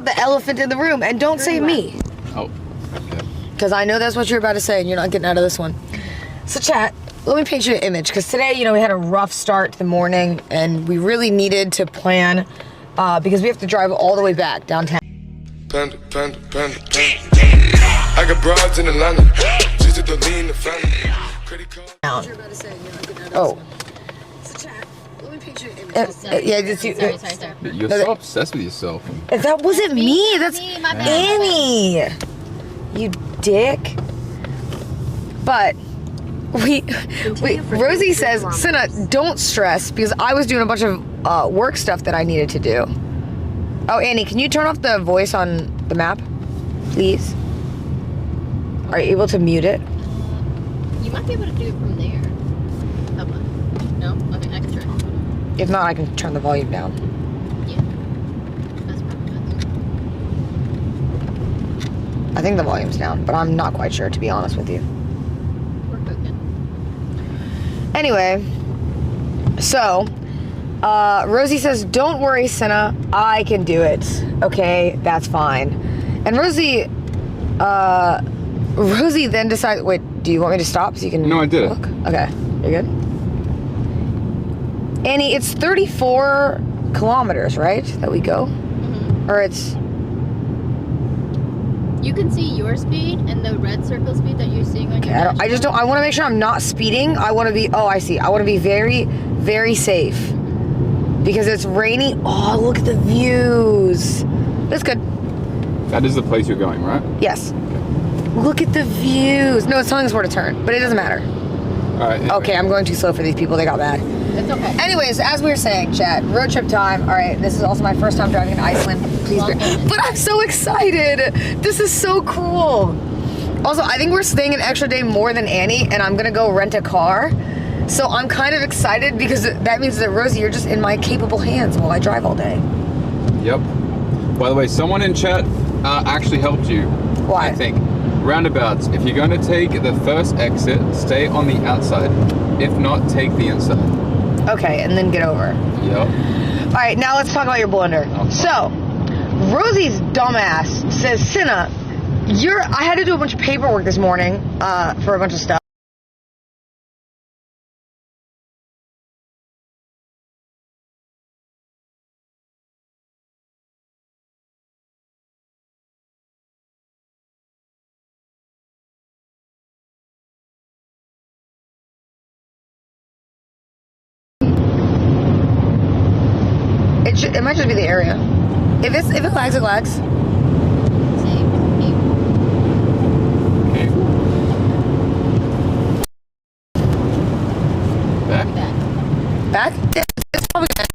the elephant in the room, and don't say me. Oh, okay. Because I know that's what you're about to say, and you're not getting out of this one. So chat, let me paint you an image, because today, you know, we had a rough start to the morning, and we really needed to plan, because we have to drive all the way back downtown. Panda, panda, panda, panda. I got broads in Atlanta. She's at the lean, the family. Credit card. Oh. Yeah, just you. Sorry. You're so obsessed with yourself. That wasn't me. That's My bad. Annie. You dick. But Rosie says, Cinna, don't stress, because I was doing a bunch of work stuff that I needed to do. Oh, Annie, can you turn off the voice on the map, please? Are you able to mute it? You might be able to do it from there. How about? No? Okay, I can try. If not, I can turn the volume down. Yeah. That's probably best. I think the volume's down, but I'm not quite sure, to be honest with you. We're cooking. Anyway, so, Rosie says, don't worry, Cinna, I can do it. Okay, that's fine. And Rosie then decides, wait, do you want me to stop so you can No, I did. look? Okay, you're good? Annie, it's 34 kilometers, right, that we go? Mm-hmm. Or it's... You can see your speed and the red circle speed that you're seeing on your I just don't, I want to make sure I'm not speeding. I want to be, oh, I see. I want to be very, very safe. Because it's rainy. Oh, look at the views. That's good. That is the place you're going, right? Yes. Look at the views. No, it's telling us where to turn, but it doesn't matter. All right. Anyway. Okay, I'm going too slow for these people. They got mad. It's okay. Anyways, as we were saying, chat, road trip time. All right, this is also my first time driving in Iceland. Please bear. But I'm so excited. This is so cool. Also, I think we're staying an extra day more than Annie, and I'm gonna go rent a car. So I'm kind of excited because that means that, Rosie, you're just in my capable hands while I drive all day. Yep. By the way, someone in chat actually helped you. Why? I think. Roundabouts. If you're going to take the first exit, stay on the outside. If not, take the inside. Okay, and then get over. Yep. All right, now let's talk about your blunder. Okay. So, Rosie's dumbass says, Cinna, I had to do a bunch of paperwork this morning for a bunch of stuff. It might just be the area. If it lags, it lags. Okay. Back. Back? It's probably gonna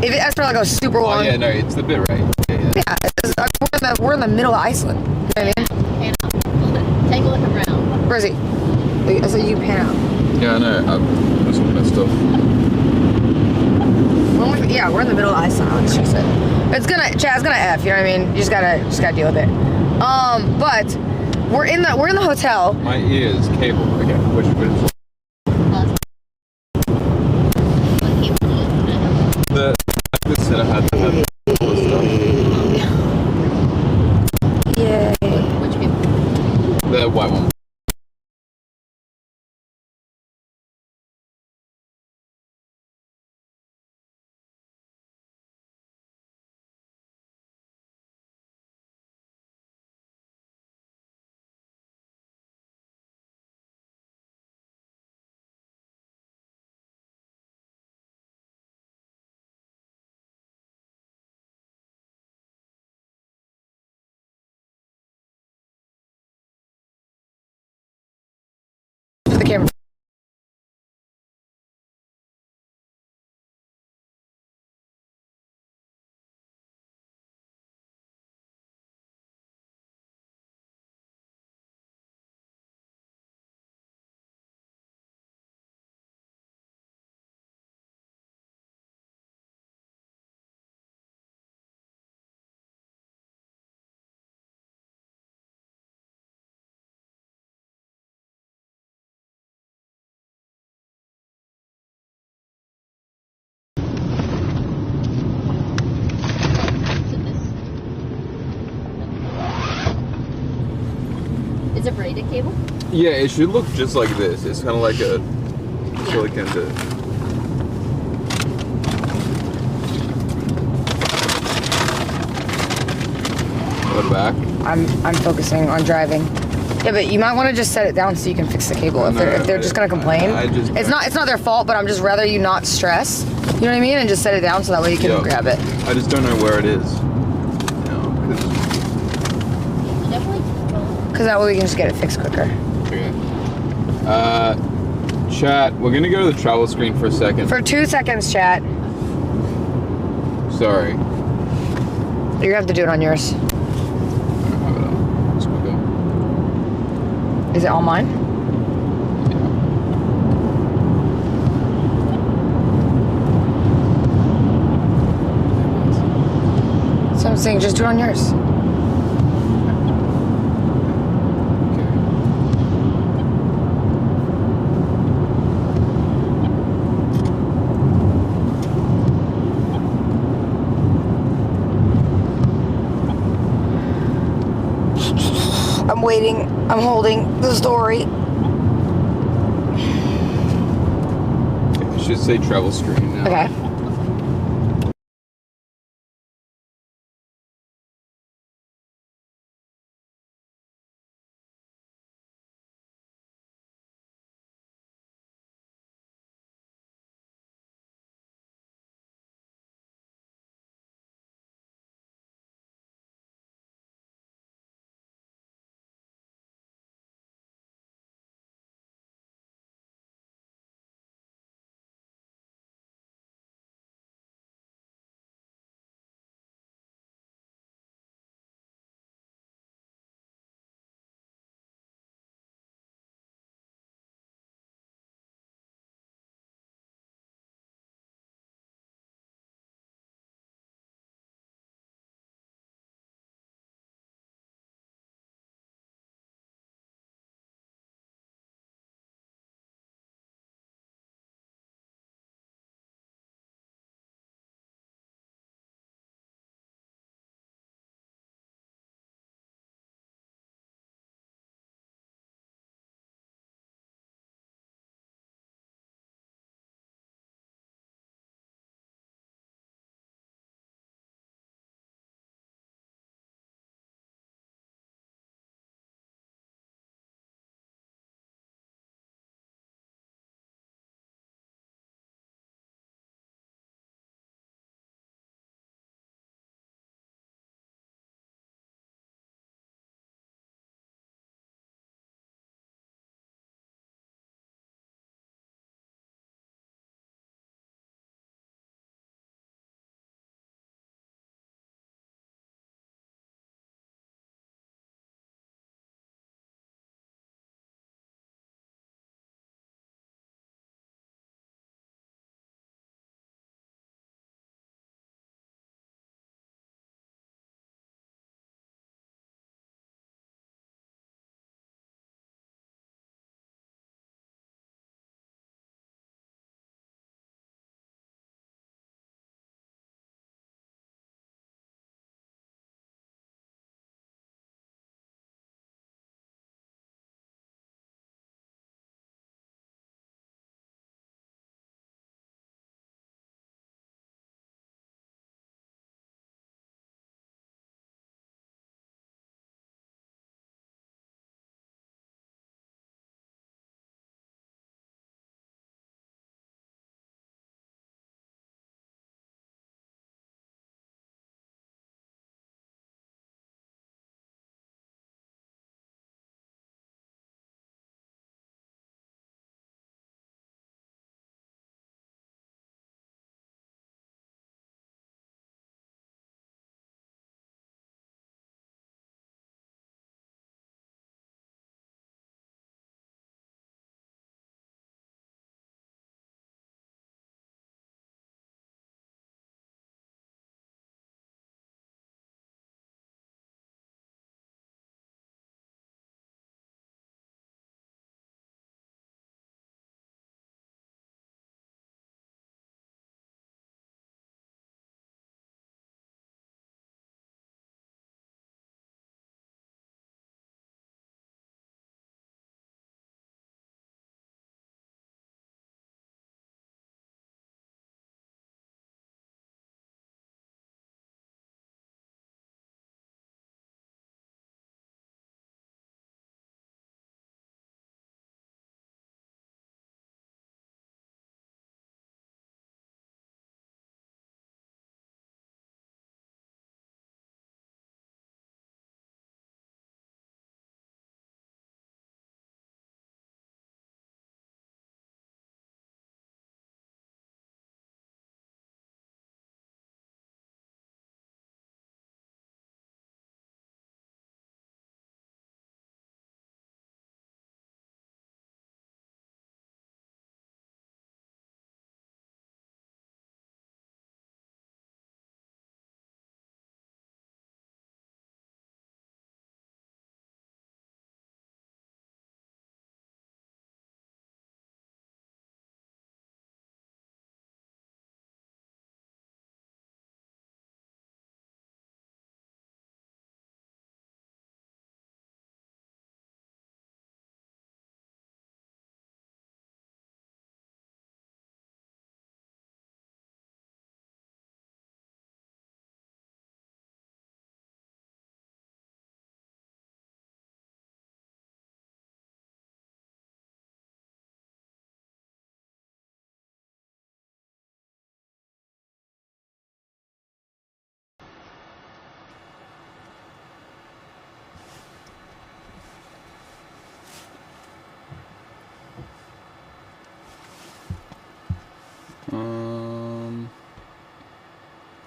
if it asks for like a super long. Oh yeah, no, it's the bit right. Yeah. We're in the middle of Iceland. You know what I mean? Pan out. Take a look around. Rosie, I said you pan out. Yeah, I know. That's all messed up. Yeah, we're in the middle of Iceland. Let's just say it's gonna F. You know what I mean? You just gotta deal with it. But we're in the hotel. My ear is cable. Okay, which is the set I had all the stuff. Yeah. Which people? The white one. braided cable? Yeah, it should look just like this. It's kind of like a silicone to. Go back. I'm focusing on driving. Yeah, but you might want to just set it down so you can fix the cable. If they're just gonna complain, it's not their fault. But I'm just rather you not stress. You know what I mean? And just set it down so that way you can grab it. I just don't know where it is. Because that way we can just get it fixed quicker. Okay. Chat, we're gonna go to the travel screen for a second. For 2 seconds, chat. Sorry. You're gonna have to do it on yours. I don't have it on. Let's go. Is it all mine? So I'm saying just do it on yours. I'm waiting. I'm holding the story. It should say travel screen now. Okay.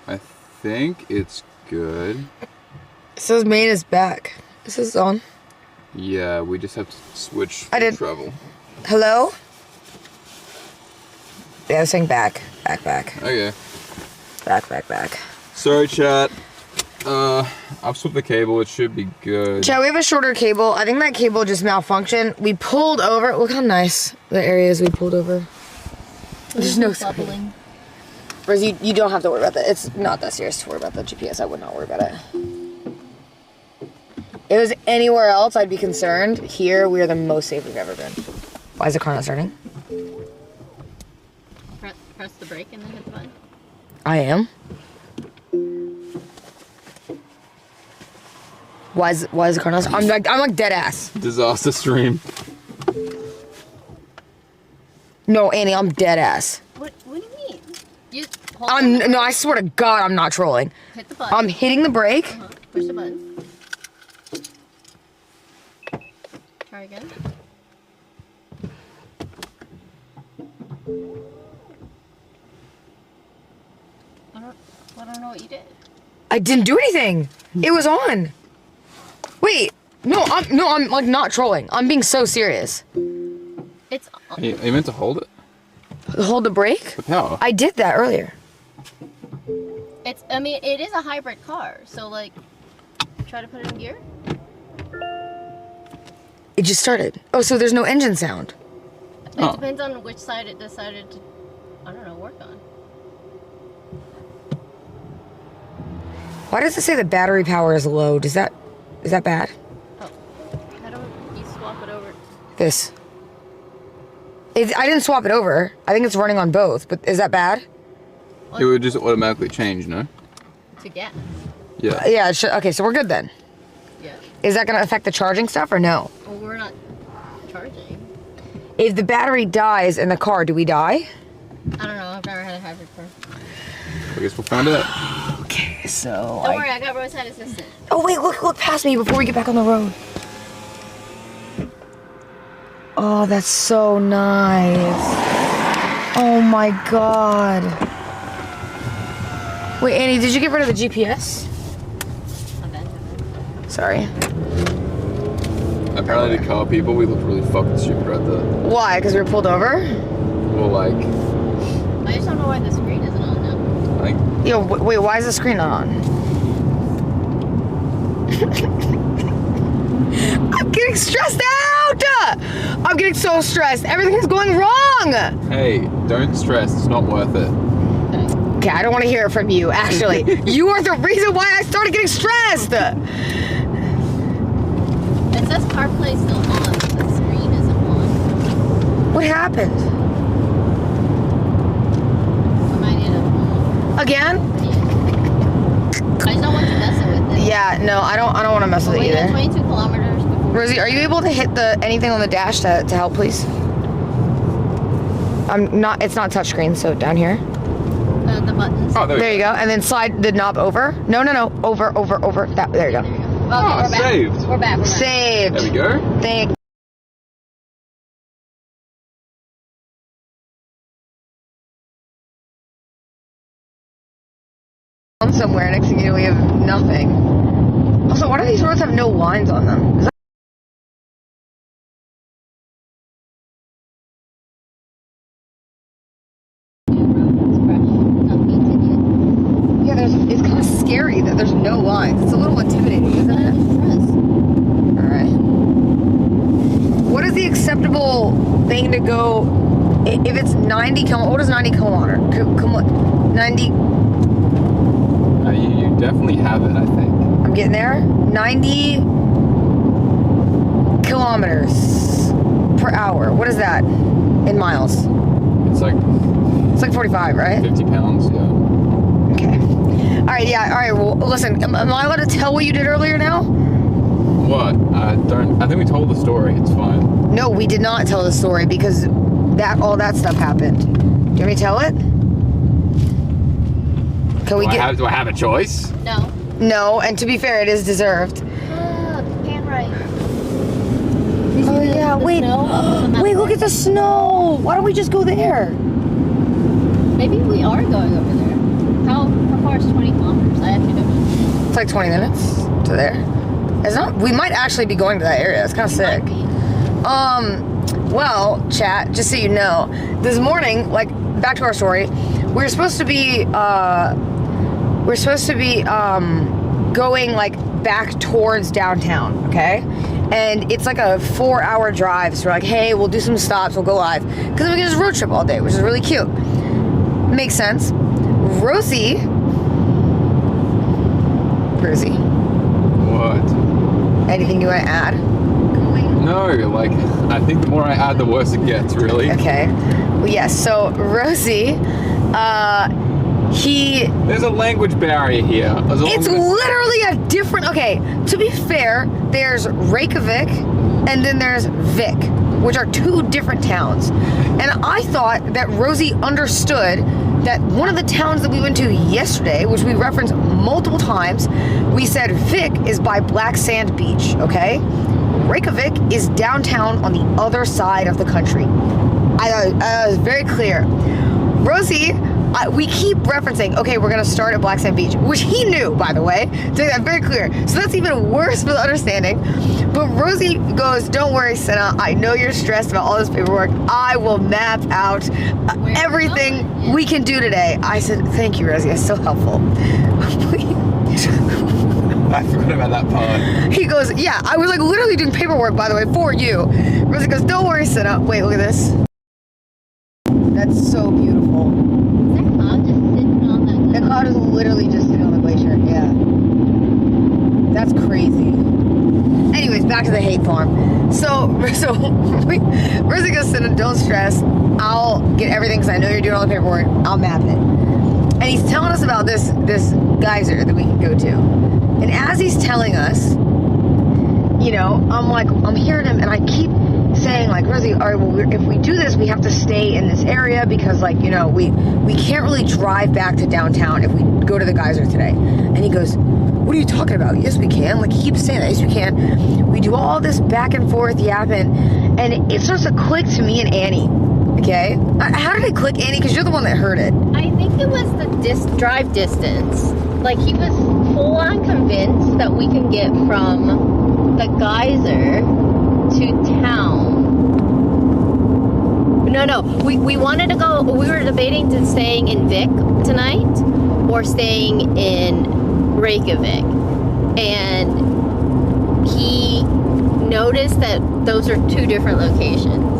I think it's good. It says main is back. This is on. Yeah, we just have to switch I did. travel. Hello? Yeah, I was saying back. Back. Okay. Back. Sorry, chat. I've swapped the cable. It should be good. Chat, we have a shorter cable. I think that cable just malfunctioned. We pulled over. Look how nice the areas we pulled over. There's no bubbling. Whereas you don't have to worry about that. It's not that serious to worry about the GPS. I would not worry about it. If it was anywhere else, I'd be concerned. Here, we are the most safe we've ever been. Why is the car not starting? Press the brake and then hit the button. I am. Why is the car not starting? I'm like dead ass. Disaster stream. No, Annie, I'm dead ass. What do you mean? You hold on. No, I swear to God, I'm not trolling. Hit the button. I'm hitting the brake. Push the button. Try again. I don't know what you did. I didn't do anything. It was on. Wait, I'm like not trolling. I'm being so serious. It's Are you meant to hold it? Hold the brake? The power. I did that earlier. I mean, it is a hybrid car, so like, try to put it in gear. It just started. Oh, so there's no engine sound. It depends on which side it decided to, I don't know, work on. Why does it say the battery power is low? Is that bad? Oh, how do you swap it over? This. I didn't swap it over. I think it's running on both, but is that bad? It would just automatically change, no? To gas. Yeah. Yeah, it should, okay, so we're good then. Yeah. Is that gonna affect the charging stuff or no? Well, we're not charging. If the battery dies in the car, do we die? I don't know. I've never had a hybrid car. I guess we'll find out. Okay, so Don't worry, I got roadside assistance. Oh wait, look past me before we get back on the road. Oh, that's so nice. Oh my God. Wait, Annie, did you get rid of the GPS? Not bad. Sorry. Apparently, the car people, we looked really fucking stupid right there. Why? Because we were pulled over? Well, like, I just don't know why the screen isn't on now. like, Yo, wait, why is the screen not on? I'm getting stressed out! I'm getting so stressed. Everything is going wrong! hey, don't stress. It's not worth it. Okay, I don't want to hear it from you, actually. You are the reason why I started getting stressed! It says CarPlay still on, but the screen isn't on. What happened? I might need a Again? I just don't want you messing with it. Yeah, no, I don't want to mess with it Wait, either. 22 kilometers before. Rosie, are you able to hit anything on the dash to help, please? It's not touchscreen, so down here. The buttons. Oh, There you go, and then slide the knob over. No, over. There you go. Okay, Oh, we're back. saved. We're back. Saved. There we go. Thank. Somewhere, next thing you know, we have nothing. Also, why do these roads have no lines on them? Is that yeah, it's kind of scary that there's no lines. It's a little intimidating, isn't it? Alright. What is the acceptable thing to go if it's 90 kilometer? What is 90 kilometer? 90. You definitely have it, I think. I'm getting there. 90 kilometers per hour. What is that in miles? It's like 45, right? 50 pounds, yeah. Okay. All right, yeah. All right. Well, listen. Am I allowed to tell what you did earlier now? What? I think we told the story. It's fine. No, we did not tell the story because all that stuff happened. Do you want me to tell it? Can we get? Do I have a choice? No. No, and to be fair, it is deserved. Pan right. Oh yeah, wait. Wait, look at the snow. Why don't we just go there? Maybe we are going over there. How far is 20 kilometers? I actually don't know. It's like 20 minutes to there. It's not. We might actually be going to that area. It's kind of sick. Well, chat. Just so you know, this morning, like back to our story, we're supposed to be going like back towards downtown. Okay. And it's like a 4-hour drive. So we're like, hey, we'll do some stops. We'll go live. Because then we can just road trip all day, which is really cute. Makes sense. Rosie. What? Anything you want to add? No, like, I think the more I add, the worse it gets, really. Okay. Well, yes. So Rosie, There's a language barrier here. It's literally a different. Okay. To be fair, there's Reykjavik, and then there's Vik, which are 2 different towns. And I thought that Rosie understood that one of the towns that we went to yesterday, which we referenced multiple times, we said Vik is by Black Sand Beach. Okay. Reykjavik is downtown on the other side of the country. I was very clear. Rosie, we keep referencing, okay, we're going to start at Black Sand Beach, which he knew, by the way, to make that very clear. So that's even worse for the understanding. But Rosie goes, don't worry, Cinna, I know you're stressed about all this paperwork. I will map out everything we can do today. I said, thank you, Rosie, that's so helpful. I forgot about that part. He goes, yeah, I was like literally doing paperwork, by the way, for you. Rosie goes, don't worry, Cinna. Wait, look at this. That's so beautiful. Is that cloud just sitting on that? The cloud is literally just sitting on the glacier. Yeah. That's crazy. Anyways, back to the hate farm. So Rosie goes, Cinna, don't stress. I'll get everything because I know you're doing all the paperwork. I'll map it. And he's telling us about this geyser that we can go to. And as he's telling us, you know, I'm hearing him, and I keep saying, like, Rosie, all right, well, if we do this, we have to stay in this area because, like, you know, we can't really drive back to downtown if we go to the geyser today. And he goes, what are you talking about? Yes, we can. Like, he keeps saying that. Yes, we can. We do all this back and forth yapping, and it starts to click to me and Annie. Okay? How did it click, Annie? Because you're the one that heard it. I think it was the drive distance. Like, he was full on convinced that we can get from the geyser to town. No. We wanted to go. We were debating to staying in Vik tonight or staying in Reykjavik. And he noticed that those are 2 different locations.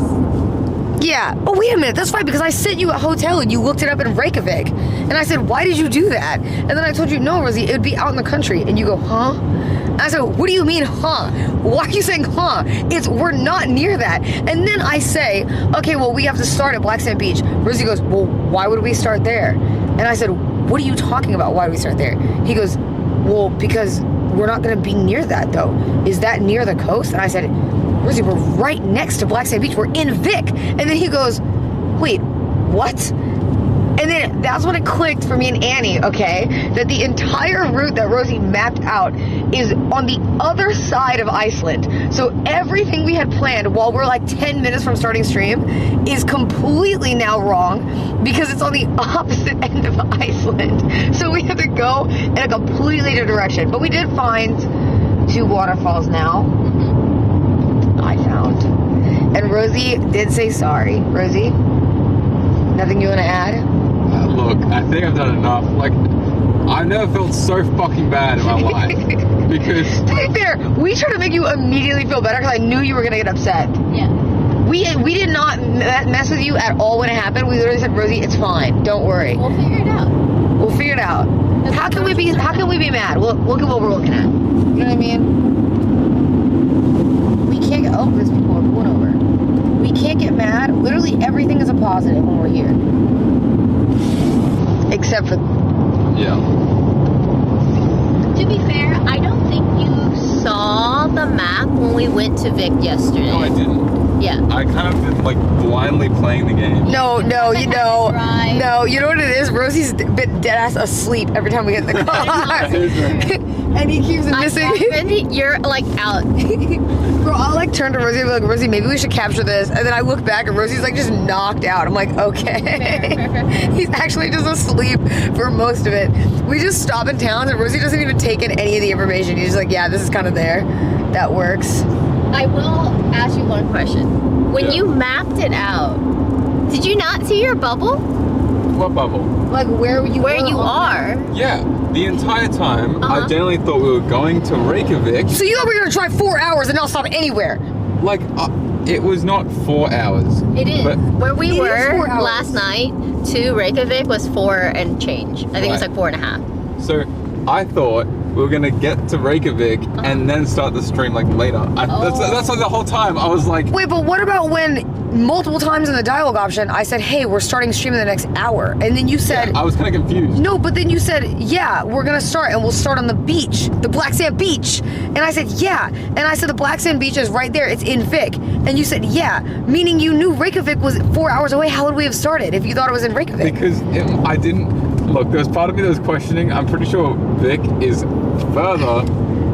Yeah. Oh, wait a minute. That's fine because I sent you a hotel and you looked it up in Reykjavik. And I said, why did you do that? And then I told you, no, Rosie, it would be out in the country. And you go, huh? And I said, what do you mean, huh? Why are you saying, huh? We're not near that. And then I say, okay, well, we have to start at Black Sand Beach. Rosie goes, well, why would we start there? And I said, what are you talking about? Why do we start there? He goes, well, because we're not going to be near that, though. Is that near the coast? And I said, Rosie, we're right next to Black Sand Beach. We're in Vik. And then he goes, wait, what? And then that's when it clicked for me and Annie, okay, that the entire route that Rosie mapped out is on the other side of Iceland. So everything we had planned while we're like 10 minutes from starting stream is completely now wrong because it's on the opposite end of Iceland. So we have to go in a completely different direction. But we did find 2 waterfalls now. I found. And Rosie did say sorry. Rosie, nothing you want to add? Look, I think I've done enough. Like, I've never felt so fucking bad in my life. Because... To be fair, we tried to make you immediately feel better because I knew you were going to get upset. Yeah. We did not mess with you at all when it happened. We literally said, Rosie, it's fine. Don't worry. We'll figure it out. We'll figure it out. How can we be mad? We'll look at what we're looking at. You know what I mean? We can't get... Oh, there's people pulling over. We can't get mad. Literally everything is a positive when we're here. Except for... Yeah. To be fair, I don't think you saw the map when we went to Vik yesterday. No, I didn't. Yeah. I kind of been like blindly playing the game. No, you know. Right. No, you know what it is? Rosie's been dead ass asleep every time we get in the car. And he keeps missing. You're like out. Bro, I'll like turn to Rosie and be like, Rosie, maybe we should capture this. And then I look back and Rosie's like just knocked out. I'm like, okay. He's actually just asleep for most of it. We just stop in towns and Rosie doesn't even take in any of the information. He's just like, yeah, this is kind of there. That works. I will ask you one question. When Yeah. you mapped it out, did you not see your bubble? What bubble? Like where you are. Yeah, the entire time I generally thought we were going to Reykjavik. So you thought we were gonna drive 4 hours and not stop anywhere? Like, it was not 4 hours. It is. But Where we It is were 4 hours. last night to Reykjavik was 4 and change. I think it was Right. like 4.5. so I thought we were gonna get to Reykjavik and then start the stream like later. That's like the whole time I was like, Wait, but what about when multiple times in the dialogue option I said, hey, we're starting stream in the next hour. And then you said, I was kind of confused. no, but then you said, yeah, we're gonna start and we'll start on the beach, the Black Sand Beach. And I said, yeah. And I said, the Black Sand Beach is right there, it's in Vic. And you said, yeah, meaning you knew Reykjavik was 4 hours away. How would we have started if you thought it was in Reykjavik? Because I didn't look. There was part of me that was questioning. I'm pretty sure Vic is further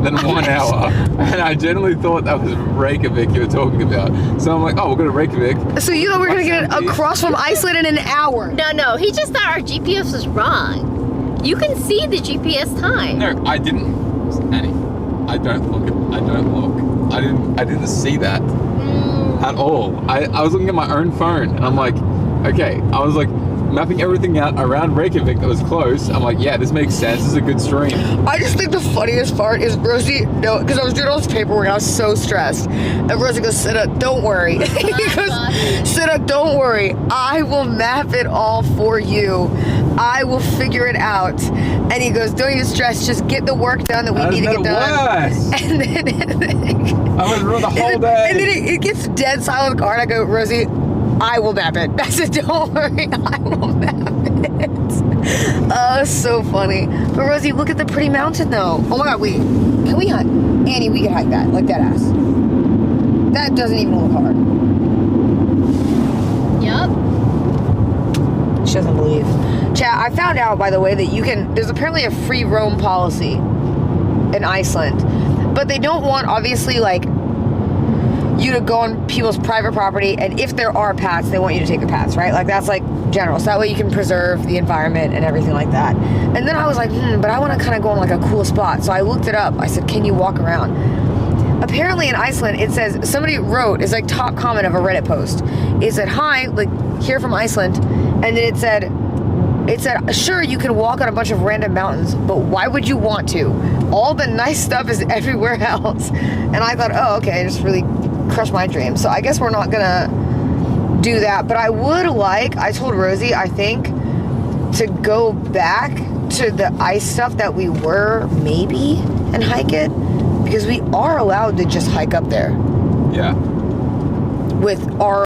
than 1 hour, and I generally thought that was Reykjavik you were talking about. So I'm like, oh, we're going to Reykjavik. So you thought we were gonna get across from Iceland in an hour? No, he just thought our GPS was wrong. You can see the GPS time. No, I didn't. Annie, I don't look. I didn't see that at all. I was looking at my own phone, and I'm like, okay. I was like mapping everything out around Reykjavik that was close. I'm like, yeah, this makes sense. This is a good stream. I just think the funniest part is Rosie, no, because I was doing all this paperwork and I was so stressed. And Rosie goes, Cinna, don't worry. He goes, Cinna, don't worry. I will map it all for you. I will figure it out. And he goes, don't even stress. Just get the work done that we need to get done. And then I was ruined the whole day. And then it gets dead silent in the car and I go, Rosie, I will map it. I said, don't worry, I will map it. Oh, so funny. But Rosie, look at the pretty mountain though. Oh my God, wait. Can we hike? Annie, we can hike that, like that ass. That doesn't even look hard. Yep. She doesn't believe. Chat, I found out, by the way, that there's apparently a free roam policy in Iceland. But they don't want, obviously, like, you to go on people's private property, and if there are paths, they want you to take the paths, right? Like, that's like general. So that way you can preserve the environment and everything like that. And then I was like, but I want to kind of go on like a cool spot. So I looked it up. I said, can you walk around? Apparently in Iceland, it says, somebody wrote, it's like top comment of a Reddit post. It said, hi, like, here from Iceland. And then it said, sure, you can walk on a bunch of random mountains, but why would you want to? All the nice stuff is everywhere else. And I thought, oh, okay, I just really crushed my dream. So I guess we're not gonna do that. But I would like, I told Rosie, I think, to go back to the ice stuff that we were, maybe, and hike it. Because we are allowed to just hike up there. Yeah. With our